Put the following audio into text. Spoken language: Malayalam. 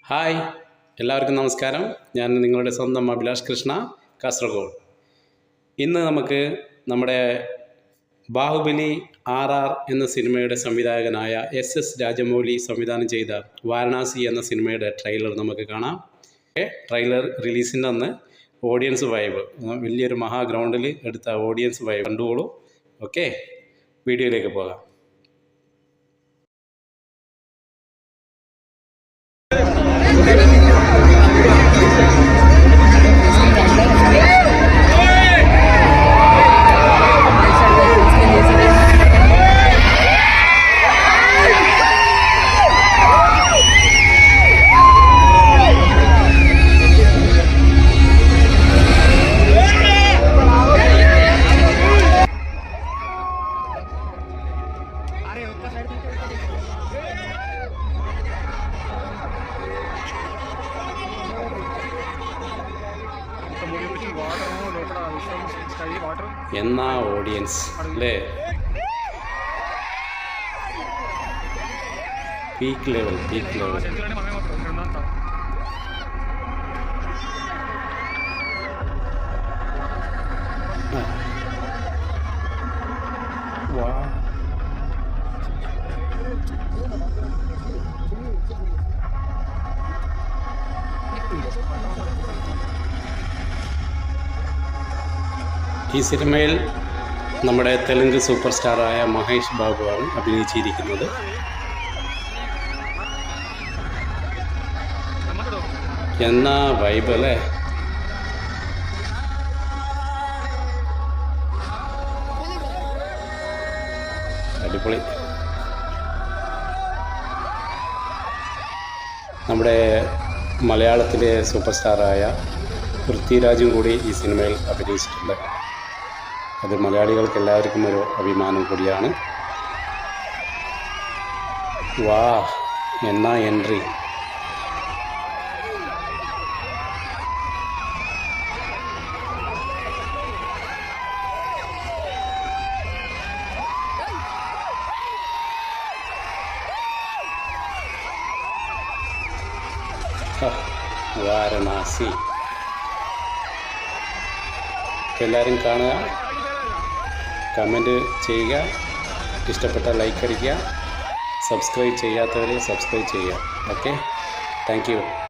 ഹായ്, എല്ലാവർക്കും നമസ്കാരം. ഞാൻ നിങ്ങളുടെ സ്വന്തം അഭിലാഷ് കൃഷ്ണ, കാസർഗോഡ്. ഇന്ന് നമുക്ക് നമ്മുടെ ബാഹുബലി RR എന്ന സിനിമയുടെ സംവിധായകനായ SS രാജമൗലി സംവിധാനം ചെയ്ത വാരണാസി എന്ന സിനിമയുടെ ട്രെയിലർ നമുക്ക് കാണാം. ട്രെയിലർ റിലീസിൻ്റെ അന്ന് ഓഡിയൻസ് വൈബ്, വലിയൊരു ഗ്രൗണ്ടിൽ എടുത്ത ഓഡിയൻസ് വൈബ് കണ്ടുകൊള്ളൂ. ഓക്കെ, വീഡിയോയിലേക്ക് പോകാം. എന്നാ ഓഡിയൻസ് അല്ലേ, പീക്ക് ലെവൽ. ഈ സിനിമയിൽ നമ്മുടെ തെലുങ്ക് സൂപ്പർ സ്റ്റാറായ മഹേഷ് ബാബുവാണ് അഭിനയിച്ചിരിക്കുന്നത്. എന്നാ വൈബ് അല്ലേ. അടിപൊളി. നമ്മുടെ മലയാളത്തിലെ സൂപ്പർ സ്റ്റാറായ പൃഥ്വിരാജും കൂടി ഈ സിനിമയിൽ അഭിനയിച്ചിട്ടുണ്ട്. അത് മലയാളികൾക്ക് എല്ലാവർക്കും ഒരു അഭിമാനം കൂടിയാണ്. വാ, എന്നാ എൻട്രി. വാരണാസി. എല്ലാവരും കാണുക, കമൻറ്റ് ചെയ്യുക, ഇഷ്ടപ്പെട്ടാൽ ലൈക്ക് അടിക്കുക, സബ്സ്ക്രൈബ് ചെയ്യാത്തവരെ സബ്സ്ക്രൈബ് ചെയ്യുക. Okay, thank you.